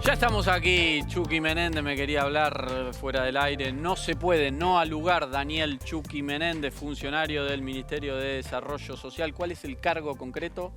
Ya estamos aquí, Chucky Menéndez me quería hablar fuera del aire. No se puede no al lugar. Daniel Chucky Menéndez, funcionario del Ministerio de Desarrollo Social. ¿Cuál es el cargo concreto?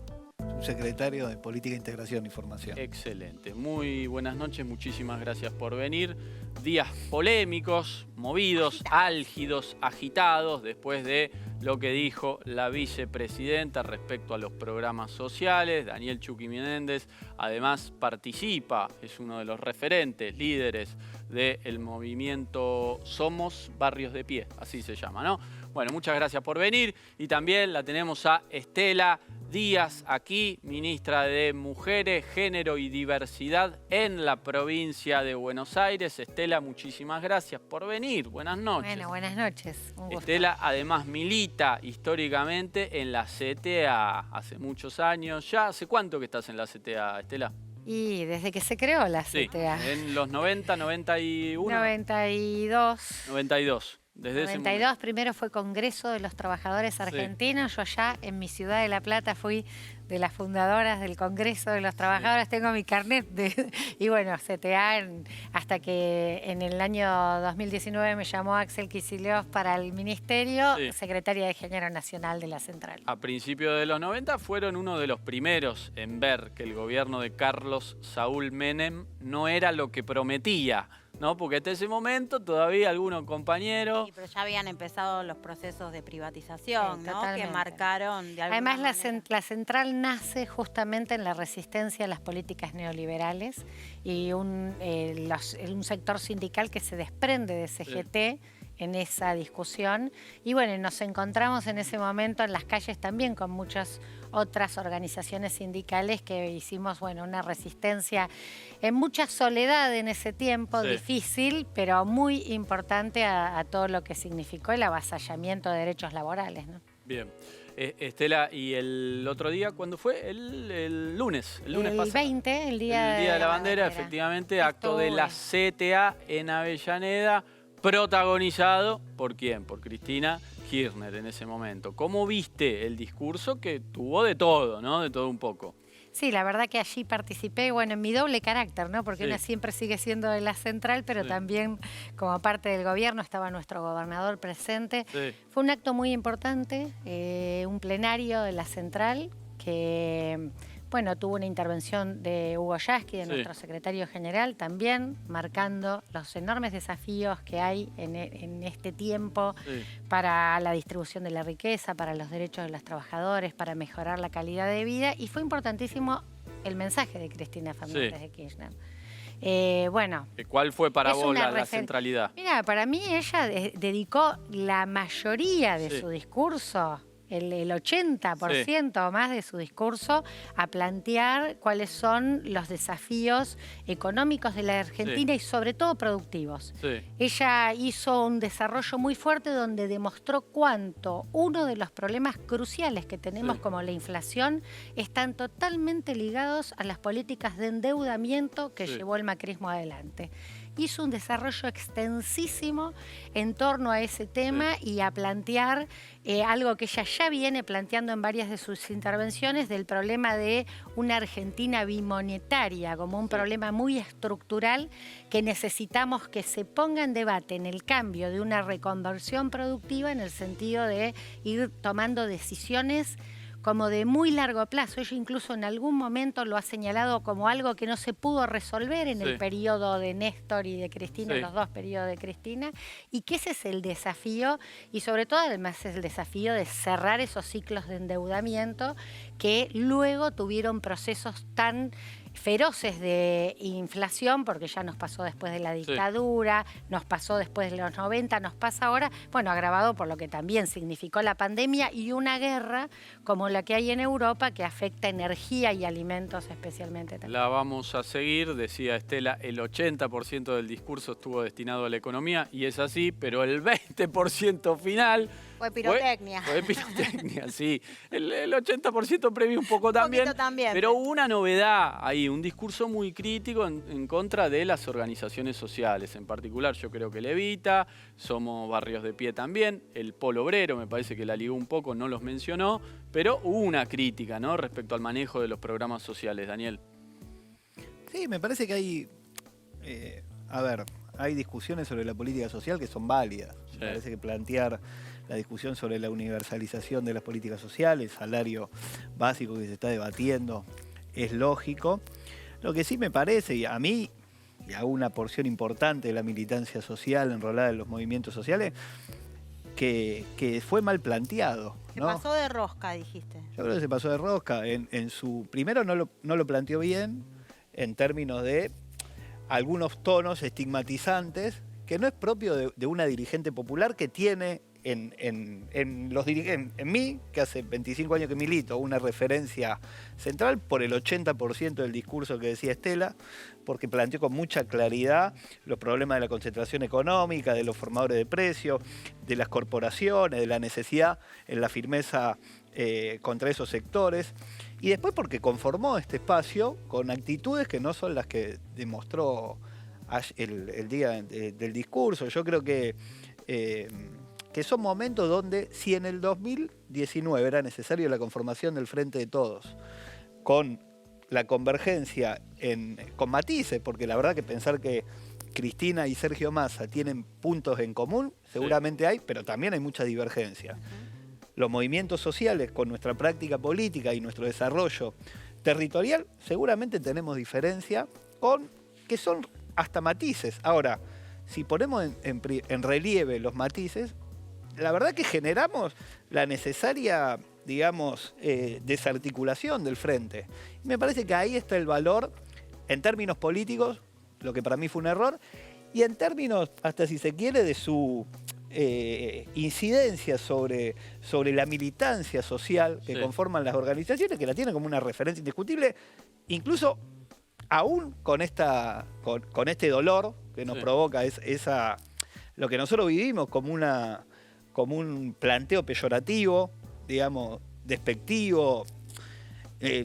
Subsecretario de Política, Integración y Formación. Excelente. Muy buenas noches, muchísimas gracias por venir. Días polémicos, movidos, álgidos, agitados, después de lo que dijo la vicepresidenta respecto a los programas sociales. Daniel Chucky Menéndez además participa, es uno de los referentes, líderes del movimiento Somos Barrios de Pie, así se llama, ¿no? Bueno, muchas gracias por venir. Y también la tenemos a Estela Díaz aquí, ministra de Mujeres, Género y Diversidad en la provincia de Buenos Aires. Estela, muchísimas gracias por venir. Buenas noches. Bueno, buenas noches. Un gusto. Estela además milita históricamente en la CTA hace muchos años. ¿Ya hace cuánto que estás en la CTA, Estela? Y desde que se creó la CTA. Sí, en los 90, 91. 92. 92. Desde 92 primero fue Congreso de los Trabajadores Argentinos. Sí. Yo allá en mi ciudad de La Plata fui de las fundadoras del Congreso de los Trabajadores. Sí. Tengo mi carnet y bueno, CTA hasta que en el año 2019 me llamó Axel Kicillof para el ministerio, sí, secretaria de Género Nacional de la Central. A principios de los 90 fueron uno de los primeros en ver que el gobierno de Carlos Saúl Menem no era lo que prometía, ¿no? Porque hasta ese momento todavía algunos compañeros... Sí, pero ya habían empezado los procesos de privatización, sí, ¿no? Totalmente. Que marcaron de alguna Además, manera. La central nace justamente en la resistencia a las políticas neoliberales y un sector sindical que se desprende de CGT, sí, en esa discusión. Y bueno, nos encontramos en ese momento en las calles también con muchas otras organizaciones sindicales que hicimos, bueno, una resistencia en mucha soledad en ese tiempo, sí, difícil, pero muy importante a todo lo que significó el avasallamiento de derechos laborales, ¿no? Bien. Estela, ¿y el otro día cuándo fue? El lunes. El lunes pasado. 20, el Día de la Bandera, efectivamente, acto de la CTA en Avellaneda, protagonizado ¿por quién? Por Cristina Kirchner en ese momento. ¿Cómo viste el discurso que tuvo de todo, ¿no? De todo un poco. Sí, la verdad que allí participé, bueno, en mi doble carácter, ¿no? Porque sí, una siempre sigue siendo de la central, pero sí, también como parte del gobierno estaba nuestro gobernador presente. Sí. Fue un acto muy importante, un plenario de la central que... Bueno, tuvo una intervención de Hugo Yasky, de nuestro secretario general, también marcando los enormes desafíos que hay en este tiempo para la distribución de la riqueza, para los derechos de los trabajadores, para mejorar la calidad de vida. Y fue importantísimo el mensaje de Cristina Fernández de Kirchner. Bueno, ¿cuál fue para vos la centralidad? Mira, para mí ella dedicó la mayoría de su discurso, el 80% o más de su discurso, a plantear cuáles son los desafíos económicos de la Argentina y sobre todo productivos. Sí. Ella hizo un desarrollo muy fuerte donde demostró cuánto uno de los problemas cruciales que tenemos como la inflación están totalmente ligados a las políticas de endeudamiento que llevó el macrismo adelante. Hizo un desarrollo extensísimo en torno a ese tema y a plantear algo que ella ya viene planteando en varias de sus intervenciones, del problema de una Argentina bimonetaria como un problema muy estructural que necesitamos que se ponga en debate en el cambio de una reconversión productiva en el sentido de ir tomando decisiones como de muy largo plazo. Ella incluso en algún momento lo ha señalado como algo que no se pudo resolver en el periodo de Néstor y de Cristina, los dos periodos de Cristina, y que ese es el desafío, y sobre todo además es el desafío de cerrar esos ciclos de endeudamiento que luego tuvieron procesos tan feroces de inflación, porque ya nos pasó después de la dictadura, nos pasó después de los 90, nos pasa ahora, bueno, agravado por lo que también significó la pandemia y una guerra como la que hay en Europa que afecta energía y alimentos especialmente también. La vamos a seguir, decía Estela, el 80% del discurso estuvo destinado a la economía y es así, pero el 20% final... Fue pirotecnia. Fue pirotecnia, sí. El 80% previo un poco también. Pero hubo una novedad ahí, un discurso muy crítico en contra de las organizaciones sociales. En particular, yo creo que Levita, Somos Barrios de Pie también, el Polo Obrero, me parece que la ligó un poco, no los mencionó, pero hubo una crítica, ¿no?, respecto al manejo de los programas sociales. Daniel. Sí, me parece que hay, hay discusiones sobre la política social que son válidas. Sí. Me parece que plantear la discusión sobre la universalización de las políticas sociales, el salario básico que se está debatiendo, es lógico. Lo que sí me parece, y a mí, y a una porción importante de la militancia social enrolada en los movimientos sociales, que fue mal planteado, Se ¿no? pasó de rosca, dijiste. Yo creo que se pasó de rosca. Primero no lo planteó bien en términos de algunos tonos estigmatizantes, que no es propio de una dirigente popular que tiene en mí, que hace 25 años que milito, una referencia central por el 80% del discurso que decía Estela, porque planteó con mucha claridad los problemas de la concentración económica, de los formadores de precios, de las corporaciones, de la necesidad en la firmeza contra esos sectores, y después porque conformó este espacio con actitudes que no son las que demostró el día del discurso. Yo creo que son momentos donde, si en el 2019 era necesario la conformación del Frente de Todos, con la convergencia con matices, porque la verdad que pensar que Cristina y Sergio Massa tienen puntos en común, seguramente hay, pero también hay mucha divergencia. Los movimientos sociales, con nuestra práctica política y nuestro desarrollo territorial, seguramente tenemos diferencia que son hasta matices. Ahora, si ponemos en relieve los matices, la verdad que generamos la necesaria, digamos, desarticulación del frente. Y me parece que ahí está el valor, en términos políticos, lo que para mí fue un error, y en términos, hasta si se quiere, de su incidencia sobre la militancia social que conforman las organizaciones, que la tienen como una referencia indiscutible, incluso aún con este dolor que nos provoca lo que nosotros vivimos como un planteo peyorativo, digamos, despectivo,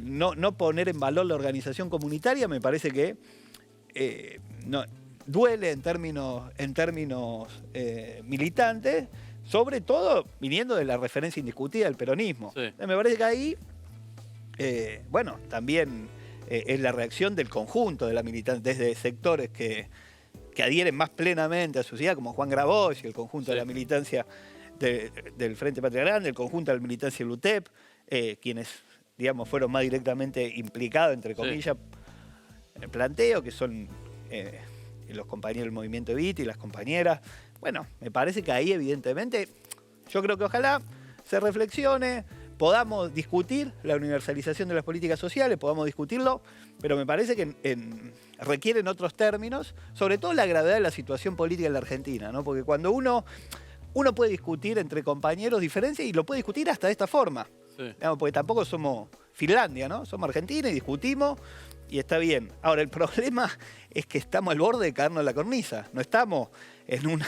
no poner en valor la organización comunitaria, me parece que duele en términos militantes, sobre todo viniendo de la referencia indiscutida del peronismo. Sí. Me parece que ahí, también es la reacción del conjunto de la militancia, desde sectores que adhieren más plenamente a su sociedad, como Juan Grabois y el conjunto de la militancia del Frente Patria Grande, el conjunto de la militancia del UTEP, quienes, digamos, fueron más directamente implicados, entre comillas, en el planteo, que son los compañeros del movimiento Evita y las compañeras. Bueno, me parece que ahí, evidentemente, yo creo que ojalá se reflexione, podamos discutir la universalización de las políticas sociales, podamos discutirlo, pero me parece que requieren otros términos, sobre todo la gravedad de la situación política en la Argentina, ¿no? Porque cuando uno puede discutir entre compañeros diferencias y lo puede discutir hasta de esta forma, digamos, porque tampoco somos Finlandia, ¿no? Somos Argentina y discutimos y está bien. Ahora, el problema es que estamos al borde de caernos en la cornisa, no estamos en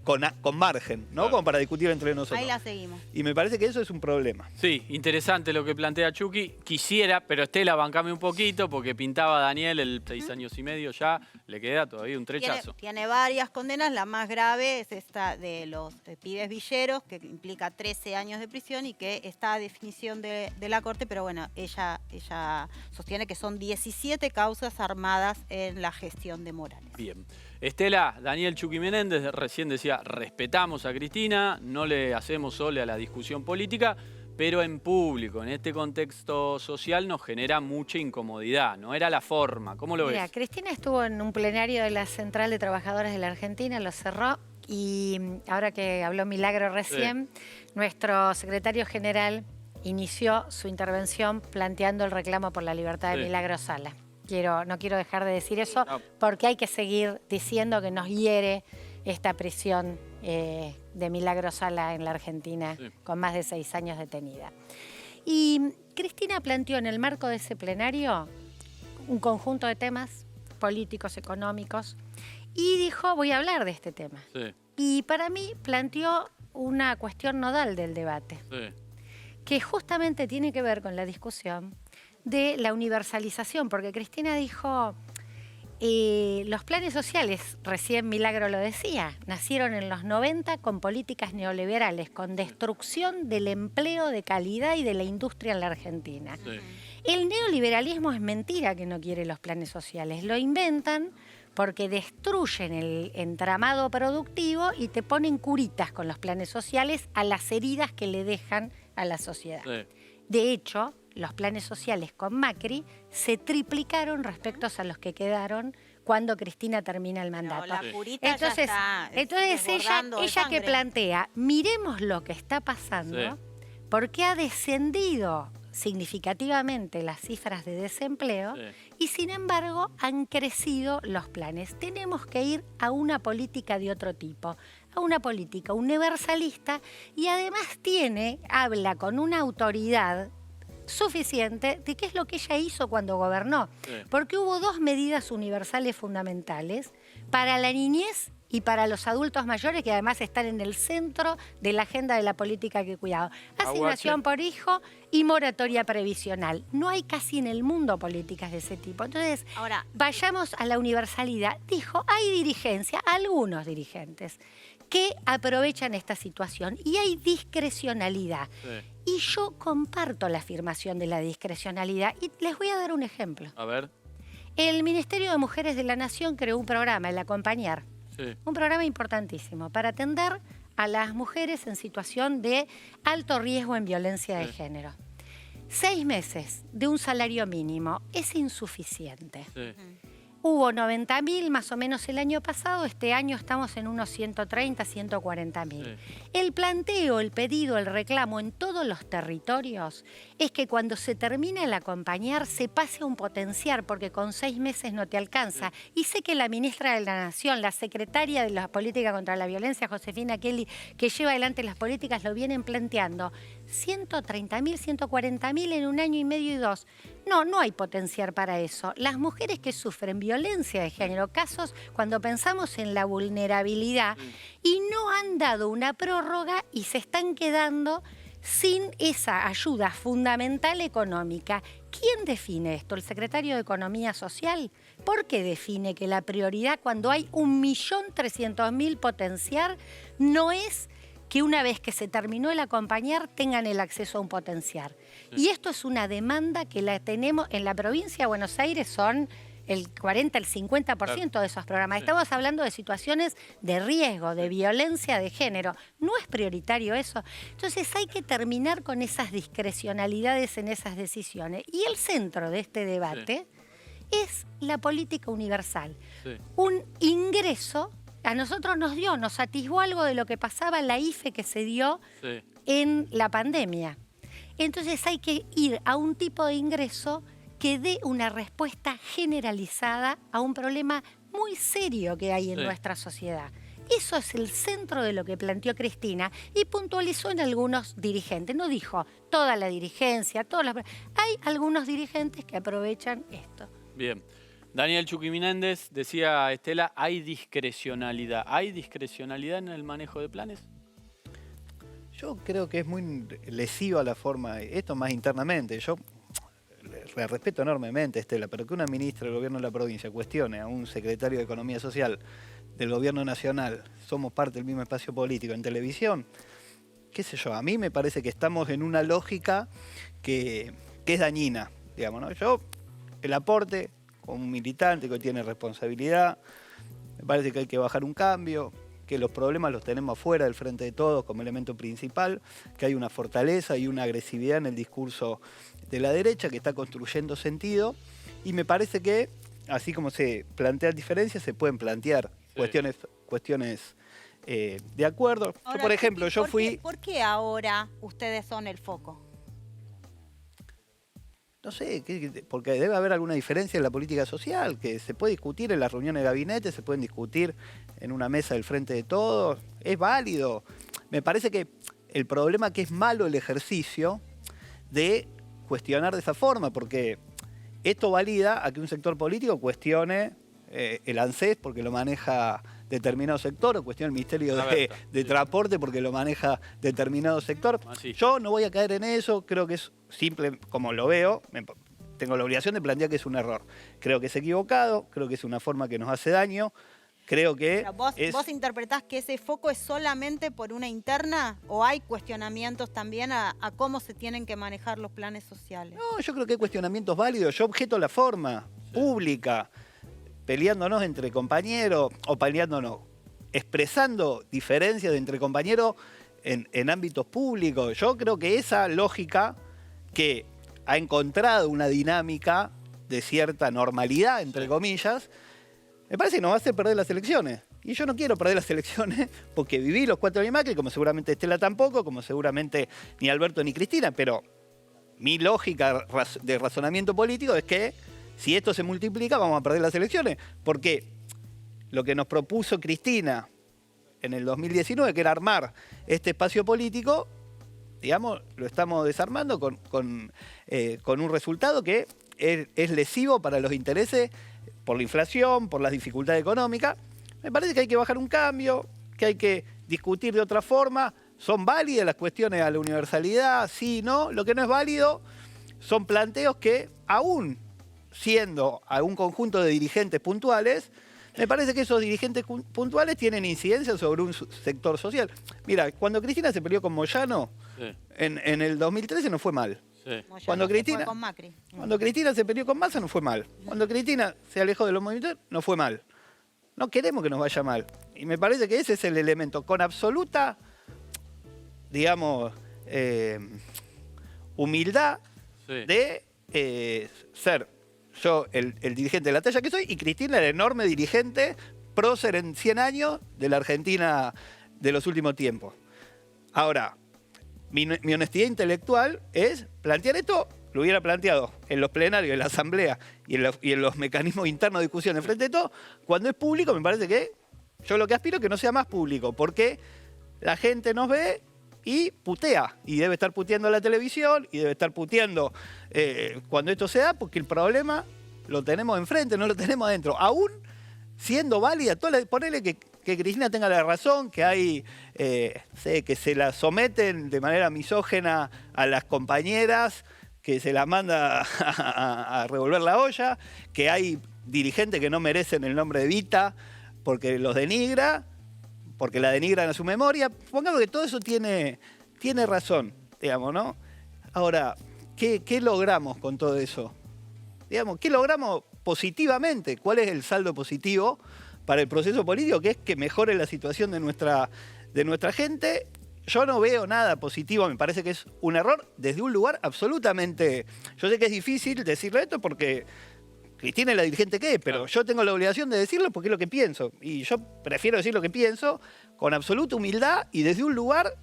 con margen, ¿no? Claro. Como para discutir entre nosotros. Ahí la seguimos. Y me parece que eso es un problema. Sí, interesante lo que plantea Chucky. Quisiera, pero Estela, bancame un poquito, porque pintaba a Daniel el 6 años y medio ya, le queda todavía un trechazo. Tiene varias condenas, la más grave es esta de los pibes villeros, que implica 13 años de prisión y que está a definición de la Corte, pero bueno, ella sostiene que son 17 causas armadas en la gestión de Morales. Bien. Estela, Daniel Chucky Menéndez recién decía, respetamos a Cristina, no le hacemos sole a la discusión política, pero en público, en este contexto social, nos genera mucha incomodidad. No era la forma. ¿Cómo lo ves? Cristina estuvo en un plenario de la Central de Trabajadores de la Argentina, lo cerró, y ahora que habló Milagro recién, nuestro secretario general inició su intervención planteando el reclamo por la libertad de Milagro Sala. No quiero dejar de decir eso, porque hay que seguir diciendo que nos hiere esta prisión de Milagro Sala en la Argentina, con más de 6 años detenida. Y Cristina planteó en el marco de ese plenario un conjunto de temas políticos, económicos, y dijo, voy a hablar de este tema. Y para mí planteó una cuestión nodal del debate, que justamente tiene que ver con la discusión de la universalización, porque Cristina dijo, los planes sociales, recién Milagro lo decía, nacieron en los 90 con políticas neoliberales, con destrucción del empleo de calidad y de la industria en la Argentina. El neoliberalismo es mentira que no quiere los planes sociales. Lo inventan porque destruyen el entramado productivo y te ponen curitas con los planes sociales a las heridas que le dejan a la sociedad. Sí. De hecho, los planes sociales con Macri se triplicaron respecto a los que quedaron cuando Cristina termina el mandato. La Sí. curita Entonces, ya está entonces desbordando de ella que sangre. plantea, miremos lo que está pasando, Sí. porque ha descendido significativamente las cifras de desempleo Sí. y sin embargo han crecido los planes. Tenemos que ir a una política de otro tipo, a una política universalista y además habla con una autoridad suficiente de qué es lo que ella hizo cuando gobernó. Sí. Porque hubo dos medidas universales fundamentales para la niñez y para los adultos mayores que además están en el centro de la agenda de la política de cuidado. Asignación por hijo y moratoria previsional. No hay casi en el mundo políticas de ese tipo. Entonces, Ahora, vayamos a la universalidad. Dijo, hay dirigencia, algunos dirigentes, que aprovechan esta situación y hay discrecionalidad. Sí. Y yo comparto la afirmación de la discrecionalidad y les voy a dar un ejemplo. A ver. El Ministerio de Mujeres de la Nación creó un programa, el Acompañar, Sí. un programa importantísimo para atender a las mujeres en situación de alto riesgo en violencia de Sí. género. 6 meses de un salario mínimo es insuficiente. Sí. Hubo 90.000 más o menos el año pasado, este año estamos en unos 130, 140.000. Sí. El planteo, el pedido, el reclamo en todos los territorios es que cuando se termina el acompañar se pase a un potenciar, porque con 6 meses no te alcanza. Y sé que la ministra de la Nación, la secretaria de la Política contra la Violencia, Josefina Kelly, que lleva adelante las políticas, lo vienen planteando. 130.000, 140.000 en un año y medio y 2. No hay potenciar para eso. Las mujeres que sufren violencia de género, casos cuando pensamos en la vulnerabilidad, y no han dado una prórroga y se están quedando sin esa ayuda fundamental económica. ¿Quién define esto? ¿El secretario de Economía Social? ¿Por qué define que la prioridad cuando hay 1.300.000 potenciar no es que una vez que se terminó el acompañar tengan el acceso a un potenciar? Y esto es una demanda que la tenemos en la provincia de Buenos Aires, son el 40, el 50% de esos programas. Sí. Estamos hablando de situaciones de riesgo, de violencia de género. ¿No es prioritario eso? Entonces hay que terminar con esas discrecionalidades en esas decisiones. Y el centro de este debate es la política universal. Sí. Un ingreso, a nosotros nos atisbó algo de lo que pasaba en la IFE que se dio Sí. en la pandemia. Entonces hay que ir a un tipo de ingreso que dé una respuesta generalizada a un problema muy serio que hay en Sí. nuestra sociedad. Eso es el centro de lo que planteó Cristina y puntualizó en algunos dirigentes. No dijo toda la dirigencia, hay algunos dirigentes que aprovechan esto. Bien. Daniel Chucky Menéndez decía, Estela, ¿hay discrecionalidad? ¿Hay discrecionalidad en el manejo de planes? Yo creo que es muy lesiva la forma, esto más internamente. Yo le respeto enormemente, Estela, pero que una ministra del gobierno de la provincia cuestione a un secretario de Economía Social del gobierno nacional, somos parte del mismo espacio político en televisión, qué sé yo, a mí me parece que estamos en una lógica que es dañina, digamos, ¿no? Yo, el aporte como un militante que tiene responsabilidad, me parece que hay que bajar un cambio, que los problemas los tenemos afuera del frente de todos como elemento principal, que hay una fortaleza y una agresividad en el discurso de la derecha que está construyendo sentido, y me parece que, así como se plantean diferencias, se pueden plantear cuestiones de acuerdo. ahora, Yo, por ejemplo, Chucky, ¿por qué ahora ustedes son el foco? No sé, porque debe haber alguna diferencia en la política social, que se puede discutir en las reuniones de gabinete, se pueden discutir en una mesa del frente de todos, es válido. Me parece que el problema que es malo el ejercicio de cuestionar de esa forma, porque esto valida a que un sector político cuestione el ANSES porque lo maneja determinado sector, o cuestione el Ministerio de Transporte porque lo maneja determinado sector. Así. Yo no voy a caer en eso, creo que es simple, como lo veo, tengo la obligación de plantear que es un error. Creo que es equivocado, creo que es una forma que nos hace daño, creo que Pero ¿vos interpretás que ese foco es solamente por una interna o hay cuestionamientos también a cómo se tienen que manejar los planes sociales? No, yo creo que hay cuestionamientos válidos. Yo objeto la forma pública, peleándonos entre compañeros, o peleándonos, expresando diferencias entre compañeros en ámbitos públicos. Yo creo que esa lógica que ha encontrado una dinámica de cierta normalidad, entre comillas, me parece que nos va a hacer perder las elecciones. Y yo no quiero perder las elecciones porque viví los 4 años de Macri, como seguramente Estela tampoco, como seguramente ni Alberto ni Cristina, pero mi lógica de razonamiento político es que si esto se multiplica vamos a perder las elecciones. Porque lo que nos propuso Cristina en el 2019, que era armar este espacio político, digamos, lo estamos desarmando con un resultado que es lesivo para los intereses por la inflación, por las dificultades económicas. Me parece que hay que bajar un cambio, que hay que discutir de otra forma. Son válidas las cuestiones a la universalidad, sí, no. Lo que no es válido son planteos que, aún siendo a un conjunto de dirigentes puntuales, me parece que esos dirigentes puntuales tienen incidencia sobre un sector social. Mira, cuando Cristina se peleó con Moyano, sí, en el 2013 no fue mal. Sí. Cuando Cristina se peleó con Massa no fue mal. Cuando Cristina se alejó de los movimientos no fue mal. No queremos que nos vaya mal. Y me parece que ese es el elemento con absoluta, digamos, humildad, sí, de ser yo el dirigente de la talla que soy y Cristina el enorme dirigente prócer en 100 años de la Argentina de los últimos tiempos. Ahora, mi honestidad intelectual es plantear esto, lo hubiera planteado en los plenarios, en la asamblea y en los mecanismos internos de discusión en frente de todo. Cuando es público me parece que yo lo que aspiro es que no sea más público, porque la gente nos ve y putea, y debe estar puteando la televisión, y debe estar puteando cuando esto se da, porque el problema lo tenemos enfrente, no lo tenemos adentro. Aún siendo válida, ponele que Cristina tenga la razón, que hay, que se la someten de manera misógena a las compañeras, que se la manda a revolver la olla, que hay dirigentes que no merecen el nombre de Evita porque los denigra, porque la denigran a su memoria. Pongamos que todo eso tiene razón, digamos, ¿no? Ahora, ¿qué logramos con todo eso? Digamos, ¿qué logramos positivamente? ¿Cuál es el saldo positivo para el proceso político? Que es que mejore la situación de nuestra gente. Yo no veo nada positivo, me parece que es un error desde un lugar absolutamente... Yo sé que es difícil decirlo esto porque Cristina es la dirigente que es, pero yo tengo la obligación de decirlo porque es lo que pienso. Y yo prefiero decir lo que pienso con absoluta humildad y desde un lugar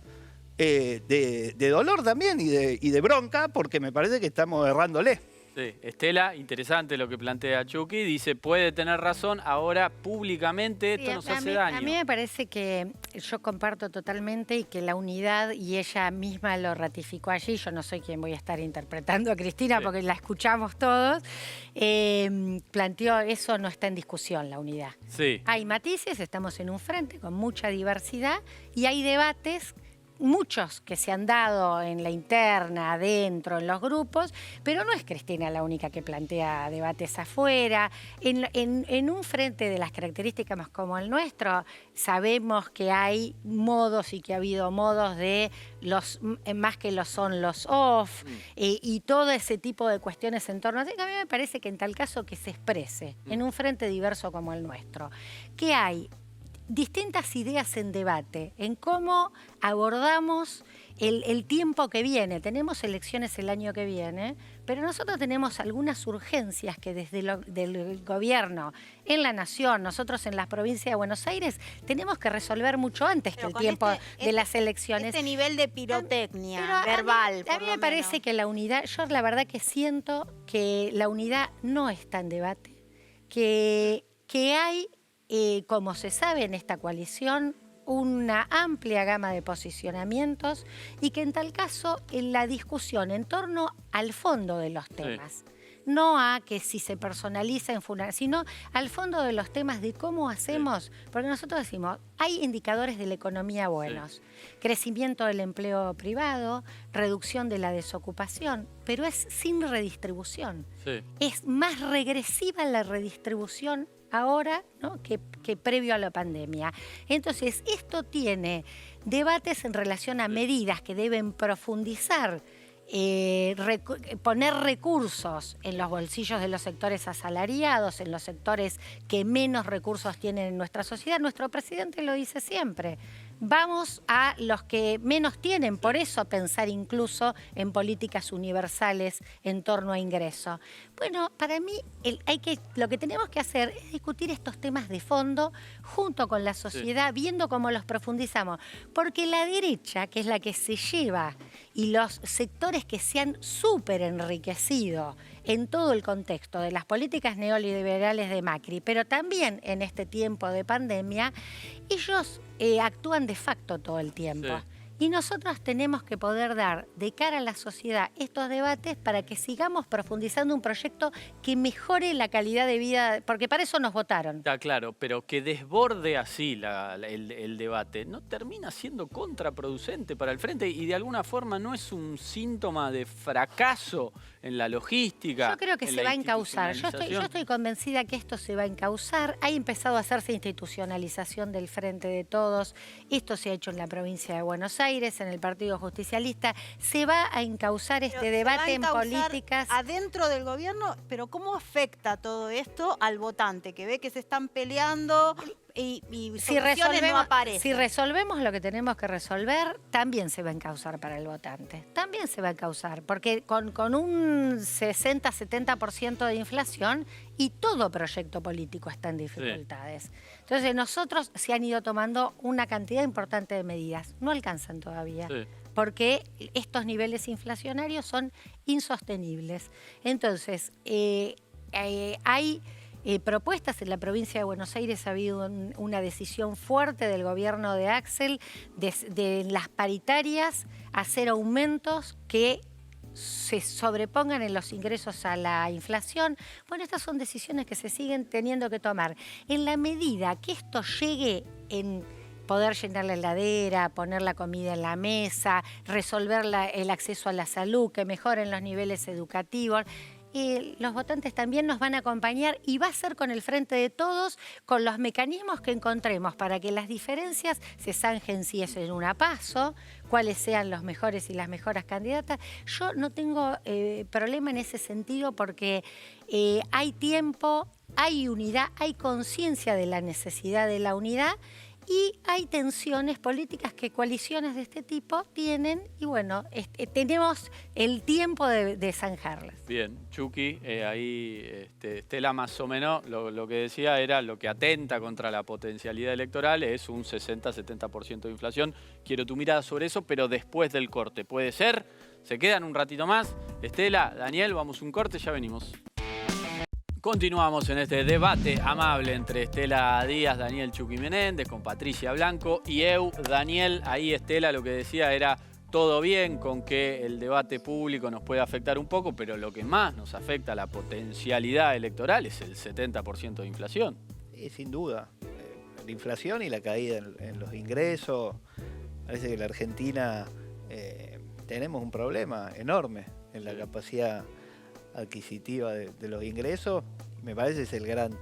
de dolor también y de bronca, porque me parece que estamos errándole. Sí, Estela, interesante lo que plantea Chucky, dice, puede tener razón, ahora públicamente esto nos hace daño. A mí me parece que yo comparto totalmente y que la unidad, y ella misma lo ratificó allí, yo no soy quien voy a estar interpretando a Cristina, sí, porque la escuchamos todos, planteó eso no está en discusión, la unidad. Sí. Hay matices, estamos en un frente con mucha diversidad y hay debates, muchos que se han dado en la interna, adentro, en los grupos, pero no es Cristina la única que plantea debates afuera. En un frente de las características más como el nuestro, sabemos que hay modos y que ha habido modos de los más que los son los off y todo ese tipo de cuestiones en torno a... A mí me parece que en tal caso que se exprese en un frente diverso como el nuestro, que hay distintas ideas en debate, en cómo abordamos el tiempo que viene. Tenemos elecciones el año que viene, pero nosotros tenemos algunas urgencias que desde el gobierno, en la nación, nosotros en la provincia de Buenos Aires, tenemos que resolver mucho antes que el tiempo de las elecciones. Este nivel de pirotecnia verbal. A mí me parece que la unidad, yo la verdad que siento que la unidad no está en debate, que hay... como se sabe en esta coalición, una amplia gama de posicionamientos y que en tal caso en la discusión en torno al fondo de los temas, no a que si se personaliza en fulano, sino al fondo de los temas de cómo hacemos, porque nosotros decimos, hay indicadores de la economía buenos, crecimiento del empleo privado, reducción de la desocupación, pero es sin redistribución. Es más regresiva la redistribución ahora, ¿no?, que previo a la pandemia. Entonces, esto tiene debates en relación a medidas que deben profundizar, poner recursos en los bolsillos de los sectores asalariados, en los sectores que menos recursos tienen en nuestra sociedad. Nuestro presidente lo dice siempre. Vamos a los que menos tienen, por eso pensar incluso en políticas universales en torno a ingreso. Bueno, para mí lo que tenemos que hacer es discutir estos temas de fondo junto con la sociedad, viendo cómo los profundizamos. Porque la derecha, que es la que se lleva, y los sectores que se han súper enriquecido en todo el contexto de las políticas neoliberales de Macri, pero también en este tiempo de pandemia, ellos actúan de facto todo el tiempo. Sí. Y nosotros tenemos que poder dar de cara a la sociedad estos debates para que sigamos profundizando un proyecto que mejore la calidad de vida, porque para eso nos votaron. Está claro, pero que desborde así el debate no termina siendo contraproducente para el frente y de alguna forma no es un síntoma de fracaso en la logística. Yo creo que se va a encauzar. Yo estoy convencida que esto se va a encauzar. Ha empezado a hacerse institucionalización del Frente de Todos. Esto se ha hecho en la provincia de Buenos Aires, en el Partido Justicialista. Se va a encauzar este debate en políticas. Adentro del gobierno, pero ¿cómo afecta todo esto al votante que ve que se están peleando y soluciones no aparecen? Si resolvemos lo que tenemos que resolver, también se va a encauzar para el votante. También se va a encauzar, porque con un 60-70% de inflación y todo proyecto político está en dificultades. Sí. Entonces nosotros se han ido tomando una cantidad importante de medidas. No alcanzan todavía. Sí. Porque estos niveles inflacionarios son insostenibles. Entonces, hay propuestas. En la provincia de Buenos Aires ha habido una decisión fuerte del gobierno de Axel de las paritarias hacer aumentos que se sobrepongan en los ingresos a la inflación. Bueno, estas son decisiones que se siguen teniendo que tomar. En la medida que esto llegue en poder llenar la heladera, poner la comida en la mesa, resolver el acceso a la salud, que mejoren los niveles educativos, los votantes también nos van a acompañar y va a ser con el Frente de Todos, con los mecanismos que encontremos para que las diferencias se zanjen si es en una PASO, cuáles sean los mejores y las mejores candidatas. Yo no tengo problema en ese sentido porque hay tiempo, hay unidad, hay conciencia de la necesidad de la unidad. Y hay tensiones políticas que coaliciones de este tipo tienen y bueno, tenemos el tiempo de zanjarlas. Bien, Chucky, ahí Estela más o menos lo que decía era lo que atenta contra la potencialidad electoral es un 60-70% de inflación. Quiero tu mirada sobre eso, pero después del corte. ¿Puede ser? ¿Se quedan un ratito más? Estela, Daniel, vamos un corte, ya venimos. Continuamos en este debate amable entre Estela Díaz, Daniel Chucky Menéndez, con Patricia Blanco y Daniel. Ahí Estela lo que decía era todo bien con que el debate público nos puede afectar un poco, pero lo que más nos afecta a la potencialidad electoral es el 70% de inflación. Sin duda. La inflación y la caída en los ingresos. Parece que en la Argentina tenemos un problema enorme en la capacidad adquisitiva de los ingresos. Me parece que es el gran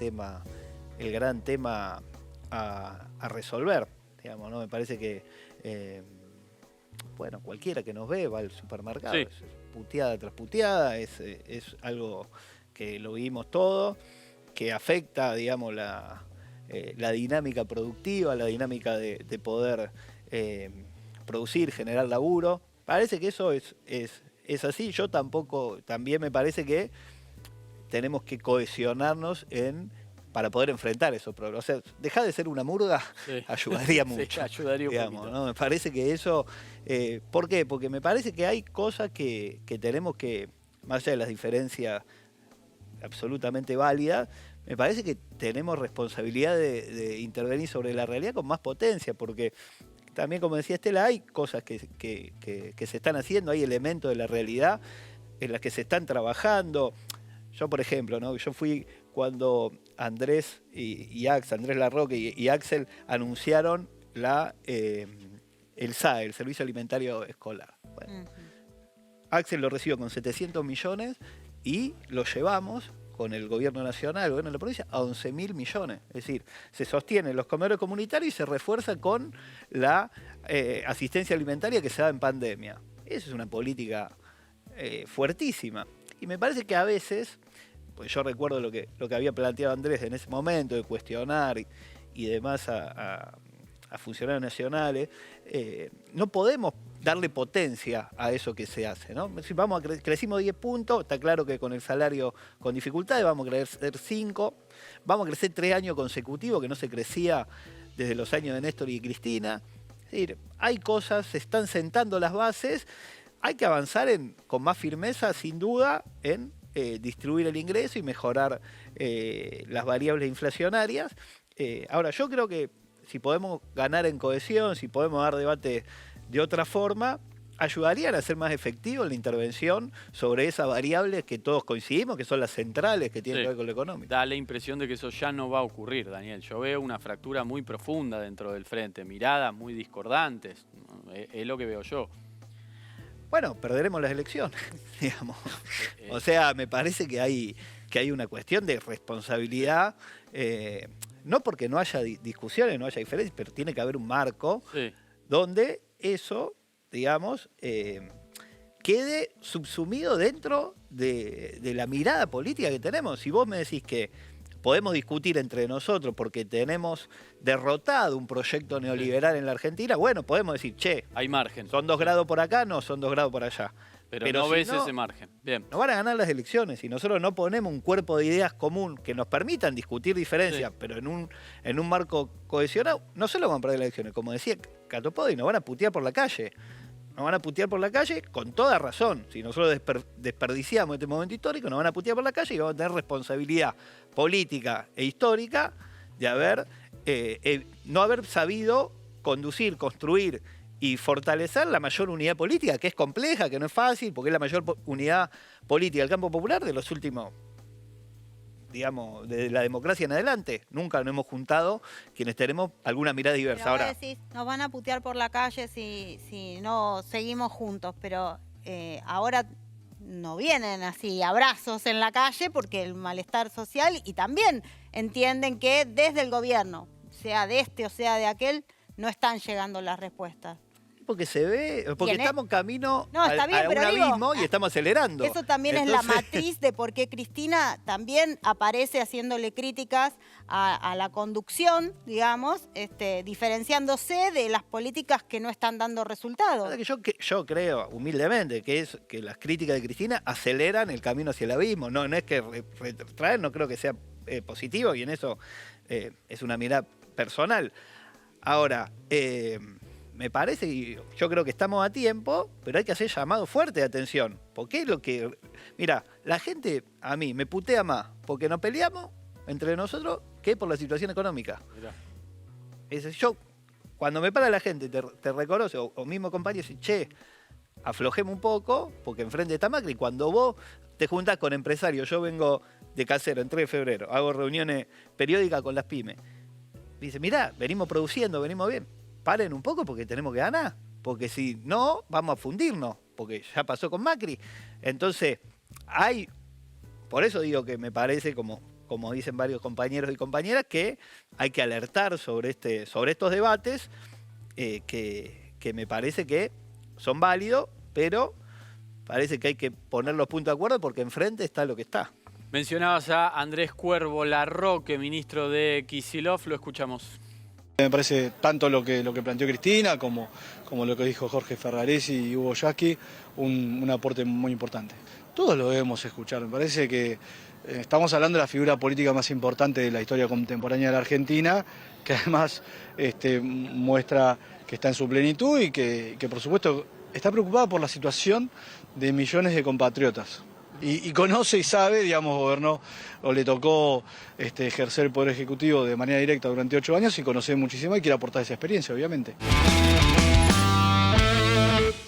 tema a resolver, digamos, ¿no? Me parece que bueno, cualquiera que nos ve va al supermercado, sí, es puteada tras puteada, es algo que lo vimos todo, que afecta, digamos, la dinámica productiva, la dinámica de poder producir, generar laburo. Parece que eso es así. Yo también me parece que tenemos que cohesionarnos para poder enfrentar esos problemas. O sea, dejar de ser una murga, sí, ayudaría mucho. Sí, ayudaría un digamos, poquito. ¿no? Me parece que eso... ¿Por qué? Porque me parece que hay cosas que tenemos que, más allá de las diferencias absolutamente válidas, me parece que tenemos responsabilidad de intervenir sobre la realidad con más potencia, porque también, como decía Estela, hay cosas que se están haciendo, hay elementos de la realidad en las que se están trabajando. Yo, por ejemplo, ¿no? Yo fui cuando Andrés Larroque y Axel anunciaron el SAE, el Servicio Alimentario Escolar. Bueno, Axel lo recibió con 700 millones y lo llevamos con el gobierno nacional, el gobierno de la provincia, a 11.000 millones. Es decir, se sostienen los comedores comunitarios y se refuerza con la asistencia alimentaria que se da en pandemia. Esa es una política fuertísima. Y me parece que a veces, pues yo recuerdo lo que había planteado Andrés en ese momento, de cuestionar y demás a funcionarios nacionales, no podemos darle potencia a eso que se hace, ¿no? Si crecimos 10 puntos, está claro que con el salario con dificultades vamos a crecer 5, vamos a crecer 3 años consecutivos, que no se crecía desde los años de Néstor y Cristina. Es decir, hay cosas, se están sentando las bases, hay que avanzar con más firmeza, sin duda, en distribuir el ingreso y mejorar las variables inflacionarias. Ahora, yo creo que si podemos ganar en cohesión, si podemos dar debate de otra forma, ayudarían a ser más efectivo la intervención sobre esas variables que todos coincidimos, que son las centrales que tienen que ver con lo económico. Da la impresión de que eso ya no va a ocurrir, Daniel. Yo veo una fractura muy profunda dentro del frente, miradas muy discordantes, es lo que veo yo. Bueno, perderemos las elecciones, digamos. O sea, me parece que hay una cuestión de responsabilidad, no porque no haya discusiones, no haya diferencias, pero tiene que haber un marco donde eso, digamos, quede subsumido dentro de la mirada política que tenemos. Si vos me decís que podemos discutir entre nosotros porque tenemos derrotado un proyecto neoliberal en la Argentina, bueno, podemos decir, che, hay margen. Son 2 grados por acá, no, son 2 grados por allá. Pero no ves ese margen. Bien. Nos van a ganar las elecciones si nosotros no ponemos un cuerpo de ideas común que nos permitan discutir diferencias, pero en un marco cohesionado, no solo van a perder las elecciones, como decía Catopodis, nos van a putear por la calle. Nos van a putear por la calle con toda razón. Si nosotros desperdiciamos este momento histórico, nos van a putear por la calle y vamos a tener responsabilidad política e histórica de no haber sabido conducir, construir y fortalecer la mayor unidad política, que es compleja, que no es fácil, porque es la mayor unidad política del campo popular de los últimos, digamos, de la democracia en adelante. Nunca nos hemos juntado quienes tenemos alguna mirada diversa. Pero ahora decís, nos van a putear por la calle si no seguimos juntos, pero ahora no vienen así abrazos en la calle porque el malestar social, y también entienden que desde el gobierno, sea de este o sea de aquel, no están llegando las respuestas. porque se ve, porque estamos camino a un abismo y estamos acelerando. Eso también es la matriz de por qué Cristina también aparece haciéndole críticas a la conducción, digamos, diferenciándose de las políticas que no están dando resultados. Yo creo, humildemente, que las críticas de Cristina aceleran el camino hacia el abismo. No es que retraer, no creo que sea positivo, y en eso es una mirada personal. Ahora, me parece, y yo creo que estamos a tiempo, pero hay que hacer llamado fuerte de atención. Porque es lo que... Mira, la gente a mí me putea más porque nos peleamos entre nosotros que por la situación económica. Yo, cuando me para la gente, te reconoce, o mismo compañero, dice, che, aflojemos un poco, porque enfrente está Macri. Cuando vos te juntás con empresarios, yo vengo de casero en 3 de febrero, hago reuniones periódicas con las pymes. Dice, mirá, venimos produciendo, venimos bien. Paren un poco porque tenemos que ganar. Porque si no, vamos a fundirnos. Porque ya pasó con Macri. Entonces, por eso digo que me parece, como dicen varios compañeros y compañeras, que hay que alertar sobre estos debates que me parece que son válidos, pero parece que hay que poner los puntos de acuerdo porque enfrente está lo que está. Mencionabas a Andrés Cuervo Larroque, ministro de Kicillof, lo escuchamos. Me parece tanto lo que planteó Cristina como lo que dijo Jorge Ferraresi y Hugo Yasky, un aporte muy importante. Todos lo debemos escuchar. Me parece que estamos hablando de la figura política más importante de la historia contemporánea de la Argentina, que además muestra que está en su plenitud y que por supuesto está preocupada por la situación de millones de compatriotas. Y conoce y sabe, digamos, gobernó o le tocó ejercer el Poder Ejecutivo de manera directa durante 8 años y conoce muchísimo y quiere aportar esa experiencia, obviamente.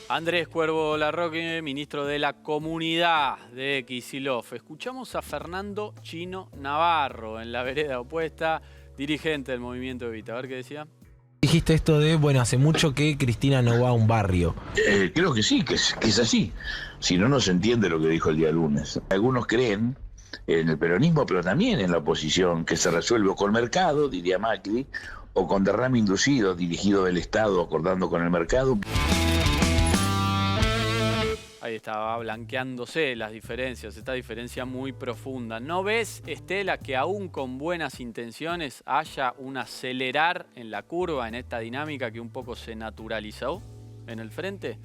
Andrés Cuervo Larroque, ministro de la Comunidad de Kicillof. Escuchamos a Fernando Chino Navarro en la vereda opuesta, dirigente del Movimiento Evita. A ver qué decía. Dijiste esto de, bueno, hace mucho que Cristina no va a un barrio. Creo que sí, que es así. Si no, no se entiende lo que dijo el día lunes. Algunos creen en el peronismo, pero también en la oposición, que se resuelve o con mercado, diría Macri, o con derrame inducido, dirigido del Estado, acordando con el mercado. Ahí estaba blanqueándose las diferencias, esta diferencia muy profunda. ¿No ves, Estela, que aún con buenas intenciones haya un acelerar en la curva, en esta dinámica que un poco se naturalizó en el frente?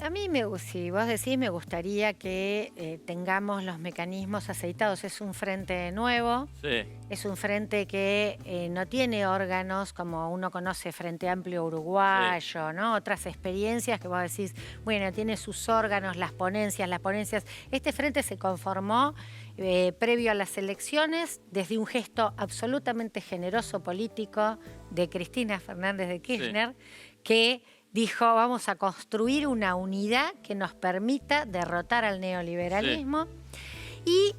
A mí, si vos decís, me gustaría que tengamos los mecanismos aceitados. Es un frente nuevo, Sí. es un frente que no tiene órganos como uno conoce, Frente Amplio Uruguayo, ¿no? Otras experiencias que vos decís, bueno, tiene sus órganos, las ponencias. Este frente se conformó previo a las elecciones desde un gesto absolutamente generoso político de Cristina Fernández de Kirchner, que dijo, vamos a construir una unidad que nos permita derrotar al neoliberalismo y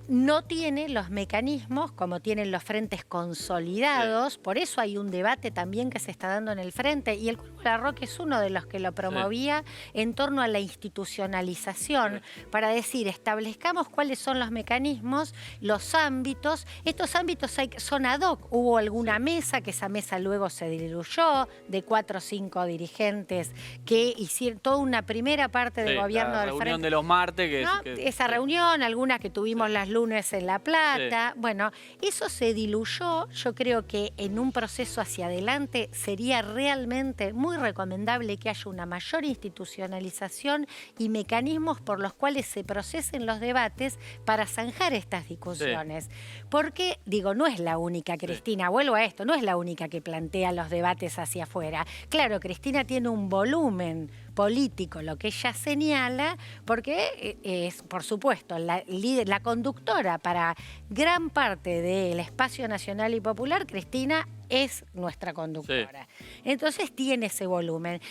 no tiene los mecanismos como tienen los frentes consolidados, por eso hay un debate también que se está dando en el frente, y el Cuervo Larroque es uno de los que lo promovía en torno a la institucionalización, para decir, establezcamos cuáles son los mecanismos, los ámbitos. Estos ámbitos son ad hoc, hubo alguna mesa, que esa mesa luego se diluyó, de 4 o 5 dirigentes que hicieron toda una primera parte del gobierno del frente. La reunión de los martes. Esa reunión, algunas que tuvimos las lunes en La Plata. Bueno, eso se diluyó. Yo creo que en un proceso hacia adelante sería realmente muy recomendable que haya una mayor institucionalización y mecanismos por los cuales se procesen los debates para zanjar estas discusiones. Porque, digo, no es la única, Cristina, vuelvo a esto, no es la única que plantea los debates hacia afuera. Claro, Cristina tiene un volumen político, lo que ella señala, porque es, por supuesto, la conductora para gran parte del espacio nacional y popular. Cristina es nuestra conductora. Entonces tiene ese volumen.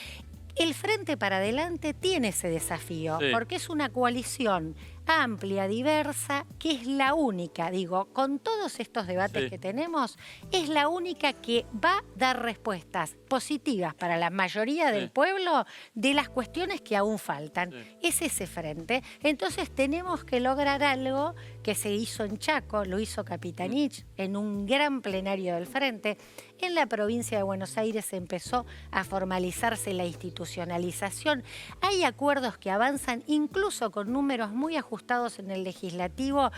El Frente para Adelante tiene ese desafío, porque es una coalición amplia, diversa, que es la única, digo, con todos estos debates que tenemos, es la única que va a dar respuestas positivas para la mayoría del pueblo de las cuestiones que aún faltan. Es ese frente. Entonces tenemos que lograr algo que se hizo en Chaco, lo hizo Capitanich, en un gran plenario del frente. En la provincia de Buenos Aires empezó a formalizarse la institucionalización. Hay acuerdos que avanzan incluso con números muy ajustados en el legislativo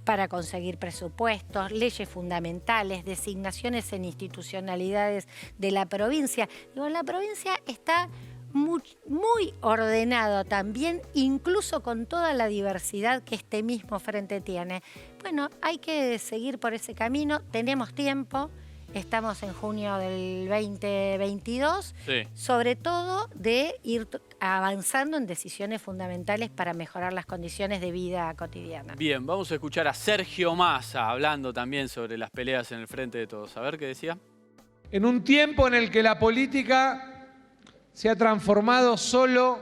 para conseguir presupuestos, leyes fundamentales, designaciones en institucionalidades de la provincia. Digo, la provincia está muy ordenado también, incluso con toda la diversidad que este mismo frente tiene. Bueno, hay que seguir por ese camino, tenemos tiempo. Estamos en junio del 2022, sobre todo de ir avanzando en decisiones fundamentales para mejorar las condiciones de vida cotidiana. Bien, vamos a escuchar a Sergio Massa hablando también sobre las peleas en el frente de todos. A ver qué decía. En un tiempo en el que la política se ha transformado solo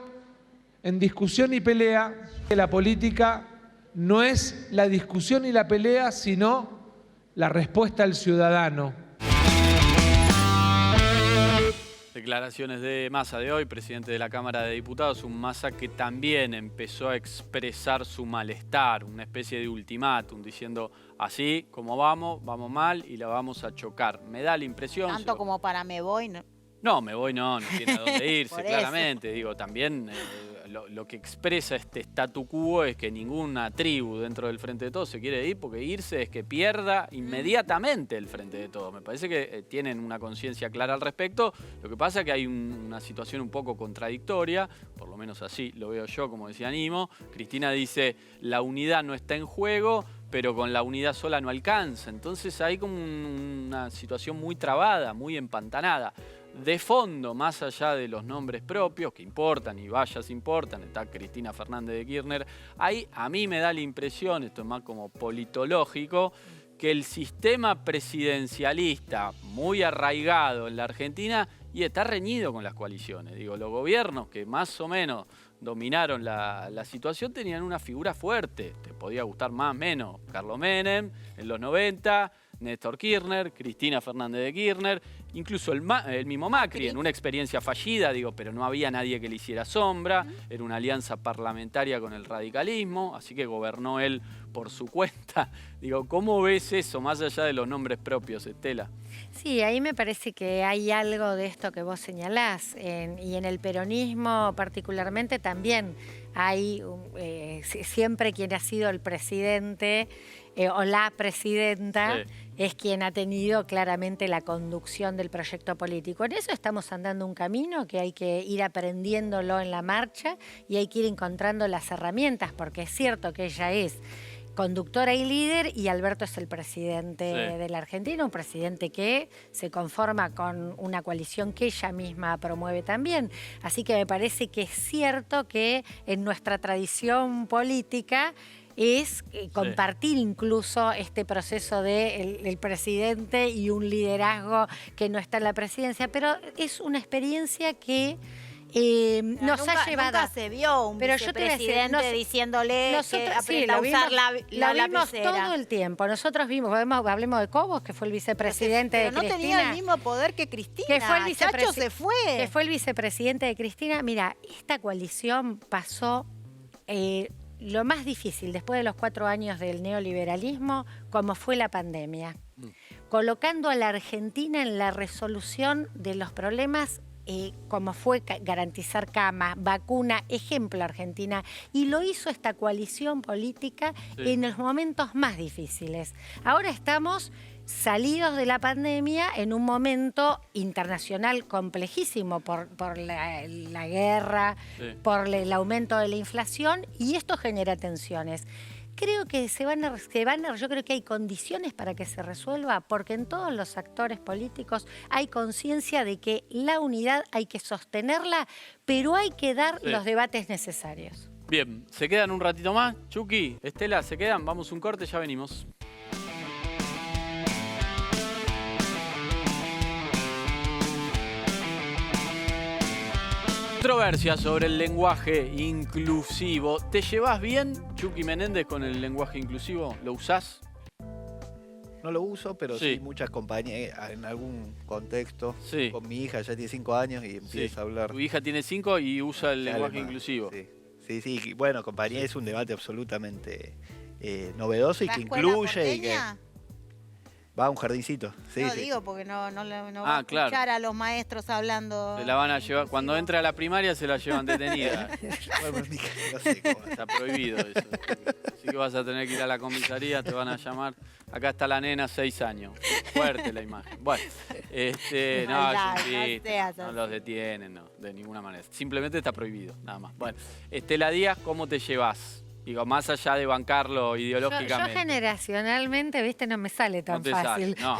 en discusión y pelea, la política no es la discusión y la pelea, sino la respuesta al ciudadano. Declaraciones de Massa de hoy, presidente de la Cámara de Diputados, un Massa que también empezó a expresar su malestar, una especie de ultimátum, diciendo así como vamos mal y la vamos a chocar. Me da la impresión... Tanto como para me voy, ¿no? No, me voy no tiene a dónde irse, Por claramente. Digo, también lo que expresa este statu quo es que ninguna tribu dentro del Frente de Todos se quiere ir, porque irse es que pierda inmediatamente el Frente de Todos. Me parece que tienen una conciencia clara al respecto. Lo que pasa es que hay una situación un poco contradictoria, por lo menos así lo veo yo, como decía Nimo. Cristina dice, la unidad no está en juego, pero con la unidad sola no alcanza. Entonces hay como una situación muy trabada, muy empantanada. De fondo, más allá de los nombres propios, que importan y vallas importan, está Cristina Fernández de Kirchner, ahí a mí me da la impresión, esto es más como politológico, que el sistema presidencialista muy arraigado en la Argentina y está reñido con las coaliciones. Digo, los gobiernos que más o menos dominaron la situación tenían una figura fuerte. Te podía gustar más o menos Carlos Menem en los 90, Néstor Kirchner, Cristina Fernández de Kirchner, incluso el mismo Macri, en una experiencia fallida, digo, pero no había nadie que le hiciera sombra, era una alianza parlamentaria con el radicalismo, así que gobernó él por su cuenta. Digo, ¿cómo ves eso, más allá de los nombres propios, Estela? Sí, ahí me parece que hay algo de esto que vos señalás, y en el peronismo particularmente también hay siempre quien ha sido el presidente o la presidenta es quien ha tenido claramente la conducción del proyecto político. En eso estamos andando un camino que hay que ir aprendiéndolo en la marcha y hay que ir encontrando las herramientas, porque es cierto que ella es conductora y líder, y Alberto es el presidente de la Argentina, un presidente que se conforma con una coalición que ella misma promueve también. Así que me parece que es cierto que en nuestra tradición política es compartir incluso este proceso de el presidente y un liderazgo que no está en la presidencia, pero es una experiencia que nos ha llevado. Nunca se vio un vicepresidente diciéndole que aprenda a usar la vimos lapicera. todo el tiempo. Nosotros vimos, hablemos de Cobos, que fue el vicepresidente pero de no Cristina. Tenía el mismo poder que Cristina. Que fue el Chacho se fue. Que fue el vicepresidente de Cristina. Mira, esta coalición pasó lo más difícil después de los 4 años del neoliberalismo, como fue la pandemia. Colocando a la Argentina en la resolución de los problemas, como fue garantizar camas, vacuna, ejemplo Argentina, y lo hizo esta coalición política en los momentos más difíciles. Ahora estamos salidos de la pandemia en un momento internacional complejísimo por la guerra, por el aumento de la inflación, y esto genera tensiones. Creo que yo creo que hay condiciones para que se resuelva, porque en todos los actores políticos hay conciencia de que la unidad hay que sostenerla, pero hay que dar los debates necesarios. Bien, ¿se quedan un ratito más? Chucky, Estela, ¿se quedan? Vamos un corte, ya venimos. Controversia sobre el lenguaje inclusivo. ¿Te llevas bien, Chucky Menéndez, con el lenguaje inclusivo? ¿Lo usás? No lo uso, pero sí muchas compañías, en algún contexto, con mi hija, ya tiene 5 años y empieza a hablar. Tu hija tiene 5 y usa el lenguaje inclusivo. Sí. Bueno, compañía es un debate absolutamente novedoso y que incluye y que va a un jardincito. Digo, porque no va a escuchar a los maestros hablando. Se la van a llevar, cuando entra a la primaria se la llevan detenida. No sé cómo. Está prohibido eso. Así que vas a tener que ir a la comisaría, te van a llamar. Acá está la nena, 6 años. Fuerte la imagen. Bueno, no los detienen, no, de ninguna manera. Simplemente está prohibido, nada más. Bueno, Estela Díaz, ¿cómo te llevas? Digo, más allá de bancarlo ideológicamente. Yo generacionalmente, viste, no me sale tan fácil. No,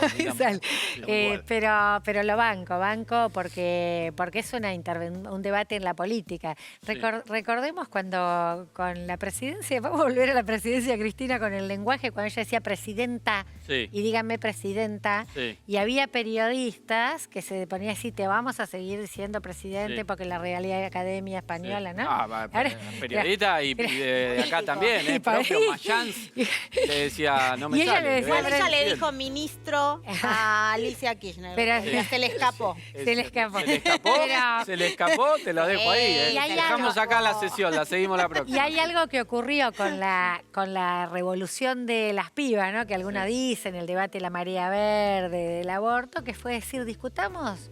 pero lo banco porque es un debate en la política. Recordemos cuando con la presidencia, vamos a volver a la presidencia de Cristina con el lenguaje, cuando ella decía presidenta, y díganme presidenta, y había periodistas que se ponían así, te vamos a seguir diciendo presidente porque la Real Academia Española, ¿no? Periodista y de acá también, el propio Mayans le decía, no me sale. Ella le dijo ministro a Alicia Kirchner, pero se le escapó. Se le escapó. Se le escapó, te lo dejo ahí. Dejamos acá la sesión, la seguimos la próxima. Y hay algo que ocurrió con la revolución de las pibas, ¿no? Que algunos dicen, el debate de la marea verde, del aborto, que fue decir, discutamos,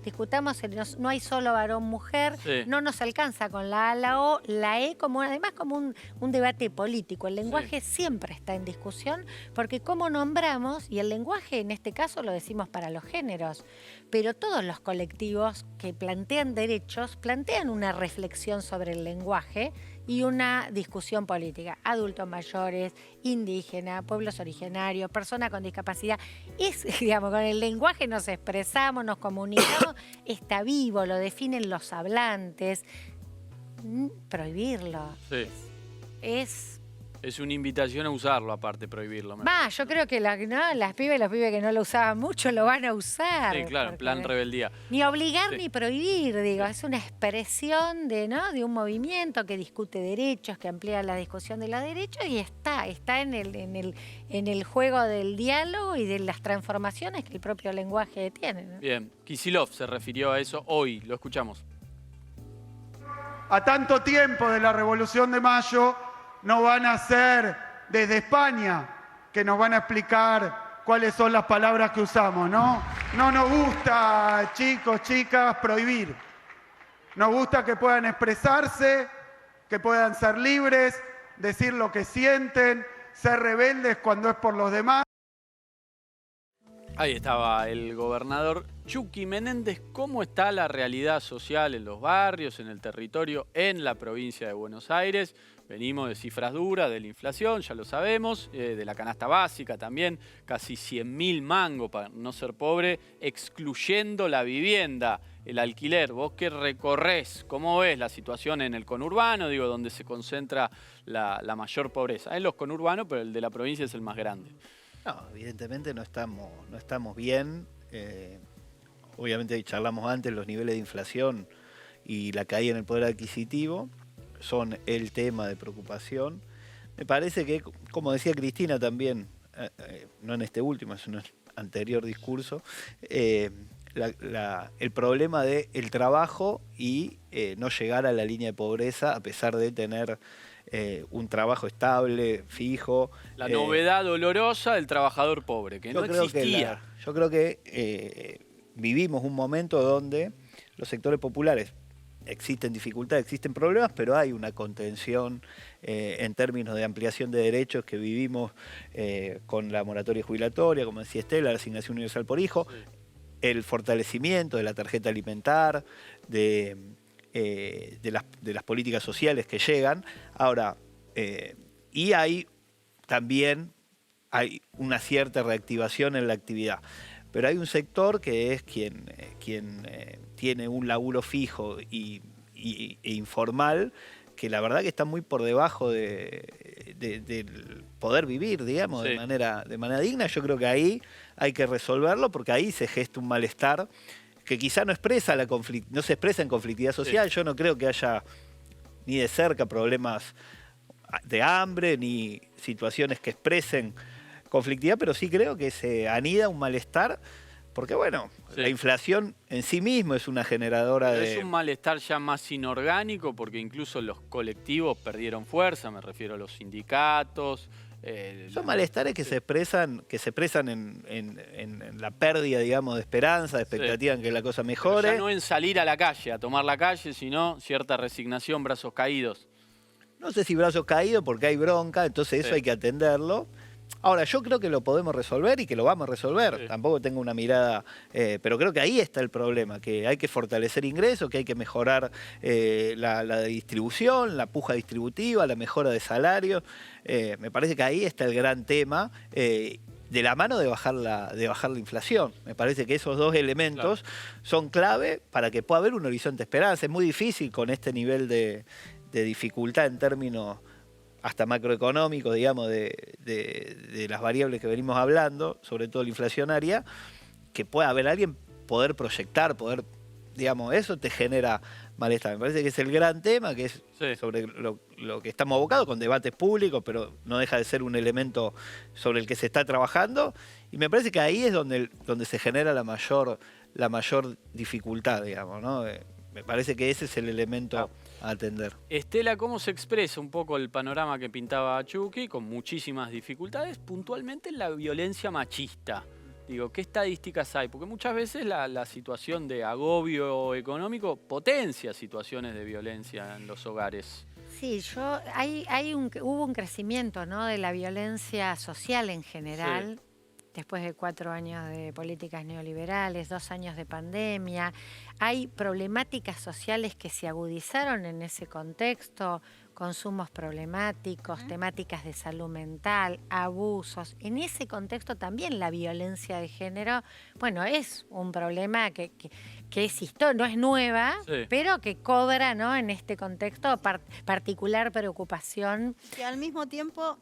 no hay solo varón-mujer, no nos alcanza con la A, la O, la E, además como un debate político. El lenguaje siempre está en discusión, porque cómo nombramos, y el lenguaje en este caso lo decimos para los géneros, pero todos los colectivos que plantean derechos plantean una reflexión sobre el lenguaje y una discusión política. Adultos mayores, indígenas, pueblos originarios, personas con discapacidad. Con el lenguaje nos expresamos, nos comunicamos, está vivo, lo definen los hablantes. Prohibirlo es Es una invitación a usarlo, aparte, prohibirlo. Yo creo que las pibes y los pibes que no lo usaban mucho lo van a usar. Sí, claro, en plan rebeldía. Ni obligar ni prohibir, digo. Es una expresión de un movimiento que discute derechos, que amplía la discusión de los derechos y está en el juego del diálogo y de las transformaciones que el propio lenguaje tiene, ¿no? Bien, Kicillof se refirió a eso hoy, lo escuchamos. A tanto tiempo de la Revolución de Mayo, no van a ser desde España que nos van a explicar cuáles son las palabras que usamos, ¿no? No nos gusta, chicos, chicas, prohibir. Nos gusta que puedan expresarse, que puedan ser libres, decir lo que sienten, ser rebeldes cuando es por los demás. Ahí estaba el gobernador Chucky Menéndez. ¿Cómo está la realidad social en los barrios, en el territorio, en la provincia de Buenos Aires? Venimos de cifras duras, de la inflación, ya lo sabemos, de la canasta básica también, casi 100.000 mangos para no ser pobre, excluyendo la vivienda, el alquiler. Vos que recorrés, ¿cómo ves la situación en el conurbano? Digo, donde se concentra la mayor pobreza. En los conurbanos, pero el de la provincia es el más grande. No, evidentemente no estamos bien. Obviamente charlamos antes, los niveles de inflación y la caída en el poder adquisitivo son el tema de preocupación. Me parece que, como decía Cristina también, no en este último, es un anterior discurso, el problema del trabajo y no llegar a la línea de pobreza a pesar de tener un trabajo estable, fijo. La novedad dolorosa del trabajador pobre, que no existía. Yo creo que vivimos un momento donde los sectores populares existen dificultades, existen problemas, pero hay una contención en términos de ampliación de derechos que vivimos con la moratoria jubilatoria, como decía Estela, la asignación universal por hijo, sí. El fortalecimiento de la tarjeta alimentar, de las políticas sociales que llegan. Ahora, y hay también una cierta reactivación en la actividad. Pero hay un sector que es quien tiene un laburo fijo e informal, que la verdad que está muy por debajo del poder vivir, digamos, sí. de manera digna. Yo creo que ahí hay que resolverlo, porque ahí se gesta un malestar que quizá no se expresa en conflictividad social. Sí. Yo no creo que haya ni de cerca problemas de hambre, ni situaciones que expresen conflictividad, pero sí creo que se anida un malestar, porque bueno, sí. La inflación en sí mismo es una generadora pero de... Es un malestar ya más inorgánico, porque incluso los colectivos perdieron fuerza, me refiero a los sindicatos. Son malestares que se expresan en la pérdida, digamos, de esperanza, de expectativa sí. en que la cosa mejore. Pero ya no en salir a la calle, a tomar la calle, sino cierta resignación, brazos caídos. No sé si brazos caídos, porque hay bronca, entonces eso sí. hay que atenderlo. Ahora, yo creo que lo podemos resolver y que lo vamos a resolver. Sí. Tampoco tengo una mirada, pero creo que ahí está el problema, que hay que fortalecer ingresos, que hay que mejorar la distribución, la puja distributiva, la mejora de salarios. Me parece que ahí está el gran tema, de la mano de bajar la inflación. Me parece que esos dos elementos claro. son clave para que pueda haber un horizonte de esperanza. Es muy difícil con este nivel de dificultad en términos hasta macroeconómico, digamos, de las variables que venimos hablando, sobre todo la inflacionaria, que pueda haber alguien, poder proyectar, digamos, eso te genera malestar. Me parece que es el gran tema, que es sí. sobre lo que estamos abocados, con debates públicos, pero no deja de ser un elemento sobre el que se está trabajando, y me parece que ahí es donde se genera la mayor dificultad, digamos, ¿no? Me parece que ese es el elemento a atender. Estela, ¿cómo se expresa un poco el panorama que pintaba Chucky, con muchísimas dificultades, puntualmente en la violencia machista? Digo, ¿qué estadísticas hay? Porque muchas veces la situación de agobio económico potencia situaciones de violencia en los hogares. Sí, hubo un crecimiento, ¿no?, de la violencia social en general. Sí. Después de 4 años de políticas neoliberales, 2 años de pandemia, hay problemáticas sociales que se agudizaron en ese contexto, consumos problemáticos, temáticas de salud mental, abusos. En ese contexto también la violencia de género, bueno, es un problema que es no es nueva, pero que cobra, ¿no?, en este contexto particular preocupación. Y al mismo tiempo,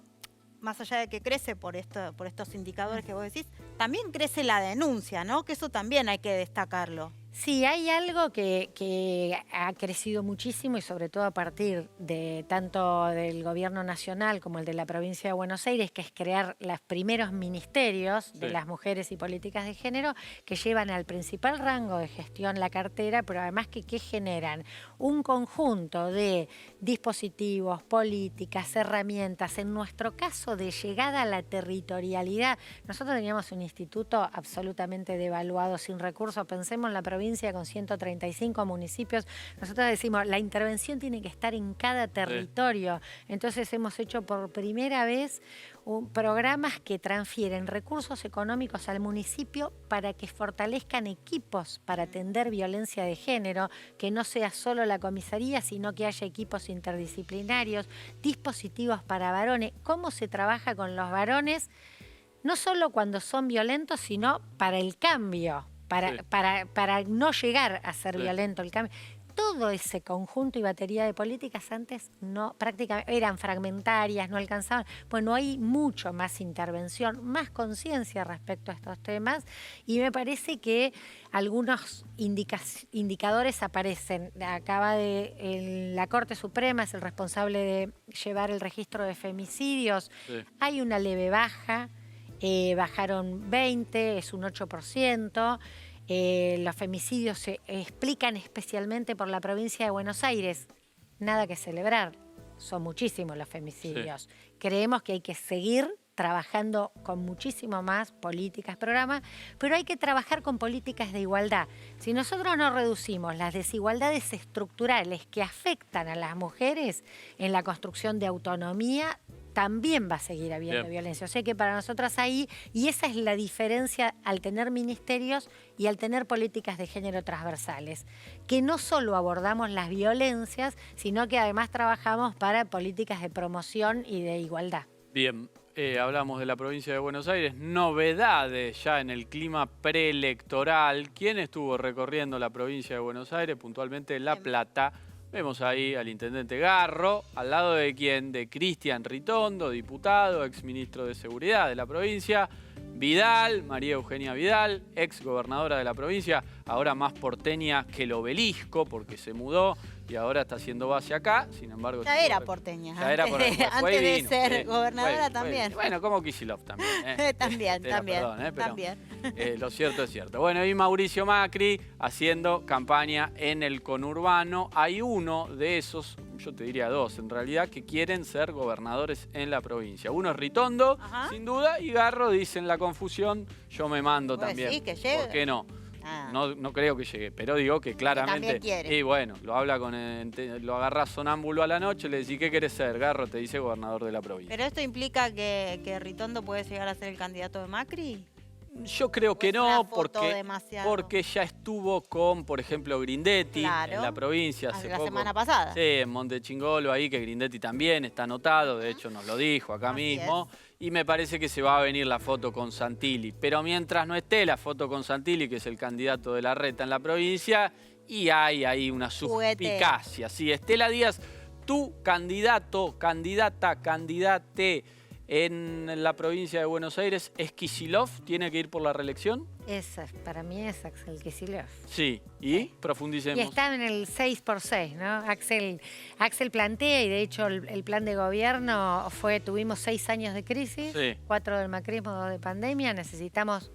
más allá de que crece por estos indicadores que vos decís, también crece la denuncia, ¿no? Que eso también hay que destacarlo. Sí, hay algo que ha crecido muchísimo y sobre todo a partir de tanto del gobierno nacional como el de la provincia de Buenos Aires, que es crear los primeros ministerios de las mujeres y políticas de género que llevan al principal rango de gestión la cartera, pero además que generan un conjunto de dispositivos, políticas, herramientas, en nuestro caso de llegada a la territorialidad. Nosotros teníamos un instituto absolutamente devaluado, sin recursos. Pensemos en la provincia con 135 municipios. Nosotros decimos, la intervención tiene que estar en cada territorio. Entonces hemos hecho por primera vez programas que transfieren recursos económicos al municipio para que fortalezcan equipos para atender violencia de género, que no sea solo la comisaría, sino que haya equipos interdisciplinarios, dispositivos para varones, cómo se trabaja con los varones, no solo cuando son violentos, sino para el cambio. Para no llegar a ser violento el cambio. Todo ese conjunto y batería de políticas antes no prácticamente eran fragmentarias, no alcanzaban. Bueno, hay mucho más intervención, más conciencia respecto a estos temas y me parece que algunos indicadores aparecen. La Corte Suprema es el responsable de llevar el registro de femicidios. Hay una leve baja. Bajaron 20, es un 8%. Los femicidios se explican especialmente por la provincia de Buenos Aires. Nada que celebrar, son muchísimos los femicidios. Creemos que hay que seguir trabajando con muchísimo más políticas, programas, pero hay que trabajar con políticas de igualdad. Si nosotros no reducimos las desigualdades estructurales que afectan a las mujeres en la construcción de autonomía, también va a seguir habiendo violencia. O sea que para nosotras ahí, y esa es la diferencia al tener ministerios y al tener políticas de género transversales, que no solo abordamos las violencias, sino que además trabajamos para políticas de promoción y de igualdad. Bien, hablamos de la provincia de Buenos Aires, novedades ya en el clima preelectoral. ¿Quién estuvo recorriendo la provincia de Buenos Aires, puntualmente La Plata? Vemos ahí al intendente Garro, al lado de quién, de Cristian Ritondo, diputado, exministro de Seguridad de la provincia, Vidal, María Eugenia Vidal, ex gobernadora de la provincia, ahora más porteña que el Obelisco porque se mudó y ahora está haciendo base acá, sin embargo... Ya era porteña, ya era porteña. Antes de ser gobernadora también. Bueno, como Kicillof también. También. Perdón, pero también. Lo cierto es cierto. Bueno, y Mauricio Macri haciendo campaña en el conurbano. Hay uno de esos, yo te diría dos en realidad, que quieren ser gobernadores en la provincia. Uno es Ritondo, sin duda, y Garro dice en la confusión, yo me mando también. Sí, que llegue. ¿Por qué no? No creo que llegue, pero digo que claramente... Y bueno, lo habla lo agarrás sonámbulo a la noche, le decís, ¿qué querés ser? Garro te dice gobernador de la provincia. ¿Pero esto implica que Ritondo puede llegar a ser el candidato de Macri? Yo creo que no, porque ya estuvo con, por ejemplo, Grindetti en la provincia hace poco. La semana pasada. Sí, en Montechingolo ahí, que Grindetti también está anotado, de hecho nos lo dijo acá mismo. Y me parece que se va a venir la foto con Santilli. Pero mientras no esté la foto con Santilli, que es el candidato de la reta en la provincia, y hay ahí una suspicacia. Sí, Estela Díaz, tu candidato, candidate en la provincia de Buenos Aires, ¿es Kicillof? ¿Tiene que ir por la reelección? Para mí es Axel Kicillof. Sí, y profundicemos. Y está en el 6x6, ¿no? Axel plantea, y de hecho el plan de gobierno tuvimos 6 años de crisis, 4 del macrismo, 2 de pandemia, necesitamos